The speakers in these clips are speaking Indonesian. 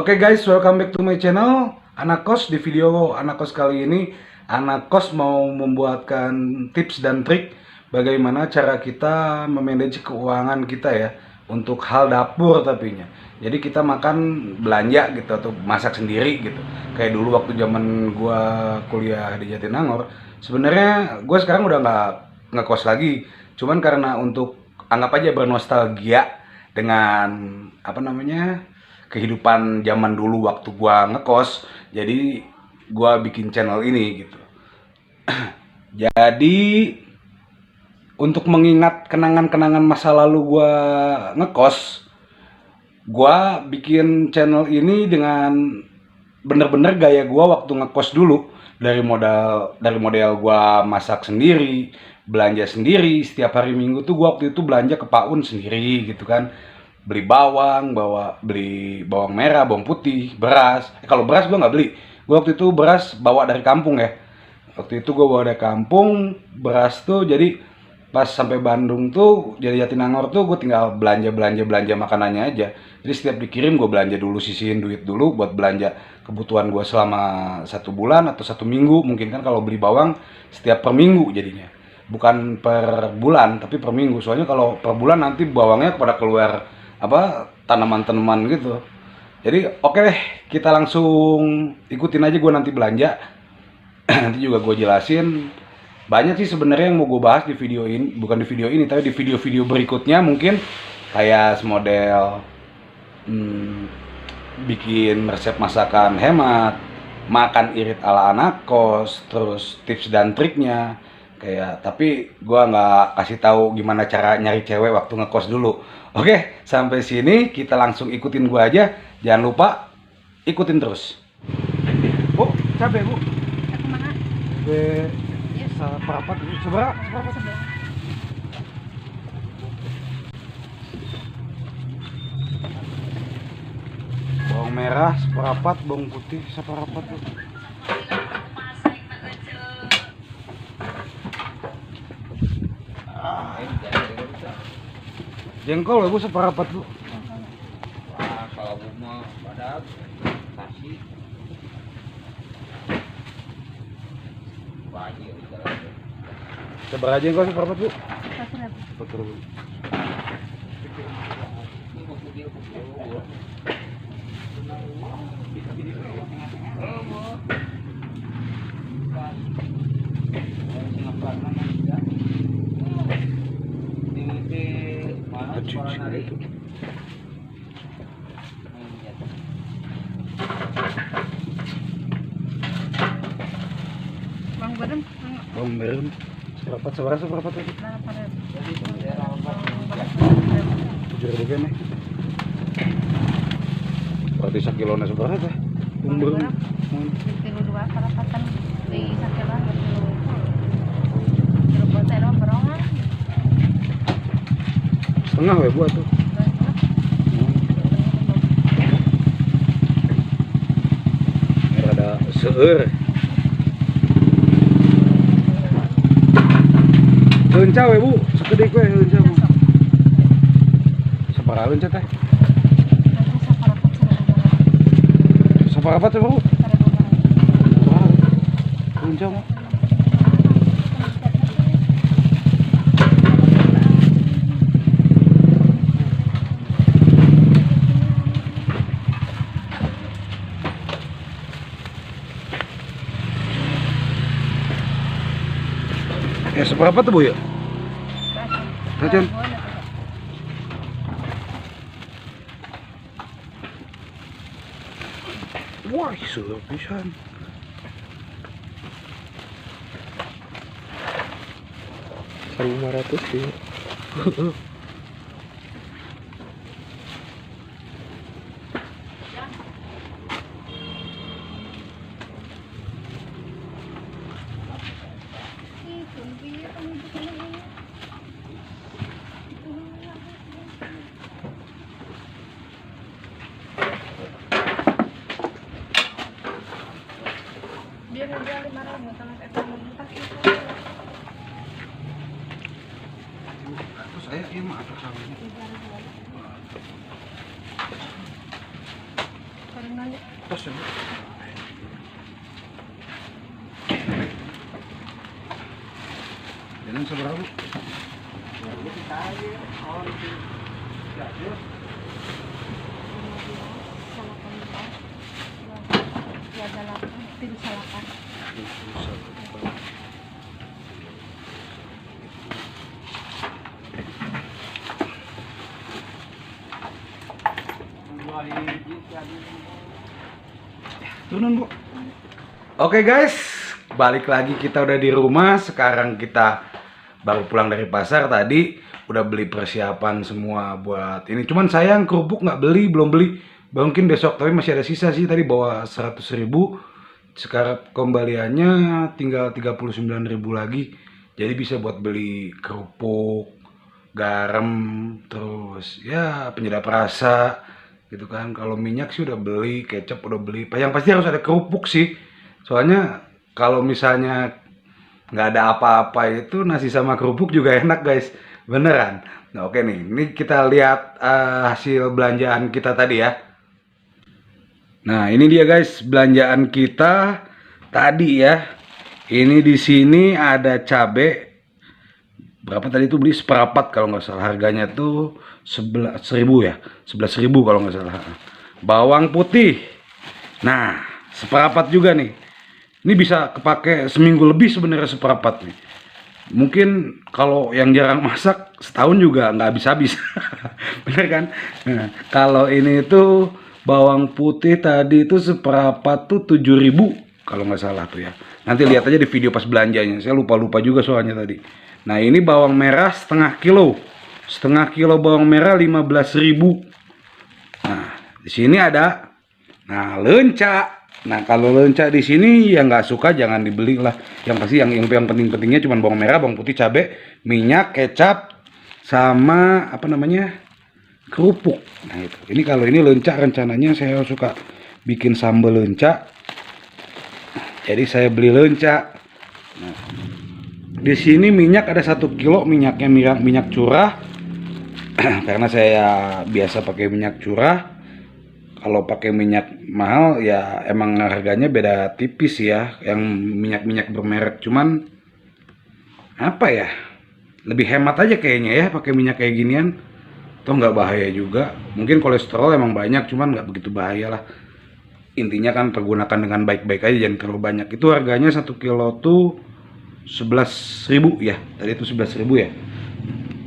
Oke guys, welcome back to my channel Anak Kos. Di video Anak Kos kali ini, Anak Kos mau membuatkan tips dan trik bagaimana cara kita memanage keuangan kita ya, untuk hal dapur tapinya. Jadi kita makan belanja gitu atau masak sendiri gitu. Kayak dulu waktu zaman gua kuliah di Jatinangor. Sebenarnya gue sekarang udah nggak ngekos lagi. Cuman karena untuk anggap aja bernostalgia dengan kehidupan zaman dulu waktu gua ngekos, jadi gua bikin channel ini gitu. Jadi untuk mengingat kenangan-kenangan masa lalu gua ngekos, gua bikin channel ini dengan bener-bener gaya gua waktu ngekos dulu. Dari model gua masak sendiri, belanja sendiri. Setiap hari Minggu tuh gua waktu itu belanja ke Paun sendiri gitu kan. Beli bawang, beli bawang merah, bawang putih, beras. Kalau beras gua nggak beli. Gua waktu itu beras bawa dari kampung ya. Waktu itu gua bawa dari kampung beras tuh, jadi pas sampai Bandung tuh dari Jatinangor tuh gue tinggal belanja makanannya aja. Jadi setiap dikirim gue belanja dulu, sisihin duit dulu buat belanja kebutuhan gue selama 1 bulan atau 1 minggu. Mungkin kan kalau beli bawang setiap per minggu jadinya, bukan per bulan tapi per minggu. Soalnya kalau per bulan nanti bawangnya pada keluar tanaman-tanaman gitu. Jadi oke deh, kita langsung ikutin aja gue nanti belanja. Nanti juga gue jelasin. Banyak sih sebenarnya yang mau gue bahas di video ini, bukan di video ini tapi di video-video berikutnya. Mungkin kayak semodel bikin resep masakan hemat, makan irit ala anak kos, terus tips dan triknya kayak. Tapi gue nggak kasih tahu gimana cara nyari cewek waktu ngekos dulu. Oke, sampai sini kita langsung ikutin gue aja. Jangan lupa ikutin terus. Bu, cabai bu. Kemana? Seperapat bu, seberapa? Bawang merah seperapat, bawang putih seperapat bu. Jengkol bu seperapat bu. Wah, kalau bu mah badak kasih banyak gitu. Seberapa jengkol seperapat bu? 40.000. 40.000. Ini mau video bu. Bang Badem, Bawang merah seperapat bu. 7.000 nih. Berarti sakilona seberapa teh? Bawang merah. Kilo 2 parapatan di sakelah kilo. Kilo botai lo berongan. Setengah we buat tuh. Ada seueur. Leunca we bu, sakedik we leunca bu. Sabaraha leunca teh? Sabaraha teh bu? Leunca mah. Seberapa tuh bu ya? Rajan. Wah, sudah pisan. Rp1.500 sih. Biar dia 5.000 tangan mentah itu. Terus saya iya mah atas sama ini. Parang nani. Tos ya. Jangan seberapa. Ya dalapan, tilu salapan. Turun Bu. Oke guys, balik lagi kita udah di rumah. Sekarang kita baru pulang dari pasar tadi. Udah beli persiapan semua buat ini. Cuman sayang kerupuk nggak beli, belum beli. Mungkin besok, tapi masih ada sisa sih. Tadi bawa 100.000. Sekarang kembaliannya tinggal 39.000 lagi. Jadi bisa buat beli kerupuk, garam, terus ya penyedap rasa gitu kan. Kalau minyak sih udah beli, kecap udah beli. Yang pasti harus ada kerupuk sih. Soalnya kalau misalnya nggak ada apa-apa itu nasi sama kerupuk juga enak guys. Beneran. Nah oke nih, ini kita lihat hasil belanjaan kita tadi ya. Nah ini dia guys belanjaan kita tadi ya. Ini di sini ada cabe. Berapa tadi tuh beli seperempat kalau nggak salah, harganya tuh 11.000 ya, 11.000 kalau nggak salah. Bawang putih, nah seperempat juga nih. Ini bisa kepake seminggu lebih sebenarnya seperempat nih. Mungkin kalau yang jarang masak setahun juga nggak habis-habis, bener kan? Nah, kalau ini tuh bawang putih tadi itu seperempat tuh 7.000 kalau nggak salah tuh ya. Nanti lihat aja di video pas belanjanya. Saya lupa juga soalnya tadi. Nah ini bawang merah setengah kilo bawang merah 15.000. Nah di sini ada, nah lenca. Nah kalau lenca di sini yang nggak suka jangan dibeli lah. Yang pasti yang pentingnya cuma bawang merah, bawang putih, cabai, minyak, kecap, sama apa namanya kerupuk. Nah itu. Ini kalau ini lenca rencananya saya suka bikin sambal lenca. Jadi saya beli lenca. Nah, di sini minyak ada 1 kilo, minyaknya minyak curah. Karena saya biasa pakai minyak curah. Kalau pakai minyak mahal ya emang harganya beda tipis ya. Yang minyak-minyak bermerek, cuman apa ya? Lebih hemat aja kayaknya ya pakai minyak kayak ginian. Toh nggak bahaya juga. Mungkin kolesterol emang banyak, cuman nggak begitu bahaya lah. Intinya kan pergunakan dengan baik-baik aja, jangan terlalu banyak. Itu harganya 1 kilo tuh 11.000 ya. Tadi itu 11.000 ya.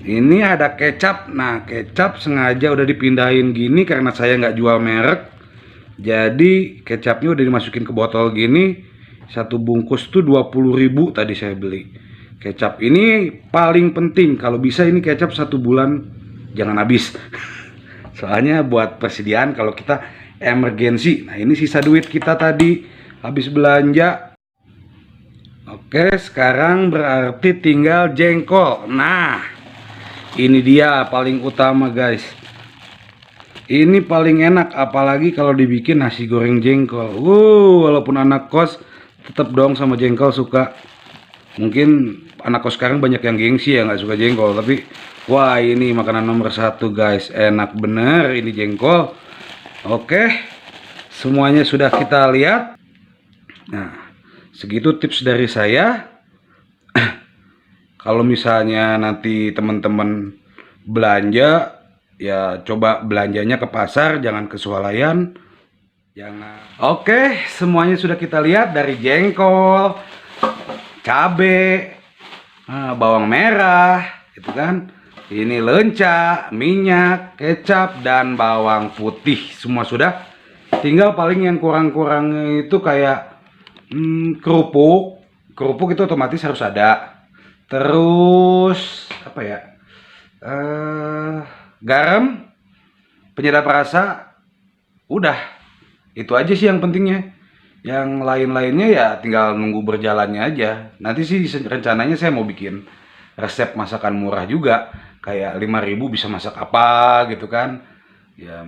Ini ada kecap. Nah kecap sengaja udah dipindahin gini karena saya nggak jual merek. Jadi kecapnya udah dimasukin ke botol gini. Satu bungkus tuh 20.000 tadi saya beli. Kecap ini paling penting. Kalau bisa ini kecap 1 bulan jangan habis. Soalnya buat persediaan kalau kita emergensi. Nah ini sisa duit kita tadi habis belanja. Oke sekarang berarti tinggal jengkol. Nah ini dia paling utama guys. Ini paling enak apalagi kalau dibikin nasi goreng jengkol. Walaupun anak kos tetap dong sama jengkol suka. Mungkin anak kos sekarang banyak yang gengsi ya nggak suka jengkol. Tapi wah ini makanan nomor 1 guys. Enak bener ini jengkol. Oke, semuanya sudah kita lihat. Nah, segitu tips dari saya. Kalau misalnya nanti teman-teman belanja, ya coba belanjanya ke pasar, jangan ke swalayan. Jangan. Oke, semuanya sudah kita lihat dari jengkol, cabe, bawang merah, gitu kan. Ini lenca, minyak, kecap, dan bawang putih. Semua sudah. Tinggal paling yang kurang-kurang itu kayak kerupuk. Kerupuk itu otomatis harus ada. Terus apa ya? Garam, penyedap rasa. Udah. Itu aja sih yang pentingnya. Yang lain-lainnya ya tinggal nunggu berjalannya aja. Nanti sih rencananya saya mau bikin resep masakan murah juga. Kayak 5.000 bisa masak apa gitu kan. Ya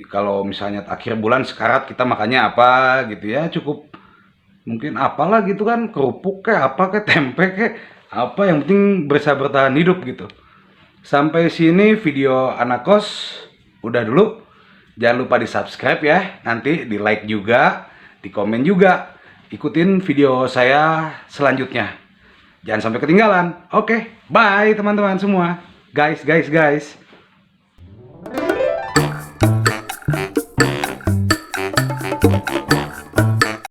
kalau misalnya akhir bulan sekarat kita makannya apa gitu ya, cukup mungkin apalah gitu kan, kerupuk kayak apa kayak tempe kayak apa, yang penting bisa bertahan hidup gitu. Sampai sini video anak kos udah dulu. Jangan lupa di-subscribe ya. Nanti di-like juga, di-komen juga. Ikutin video saya selanjutnya. Jangan sampai ketinggalan. Oke, bye teman-teman semua. Guys.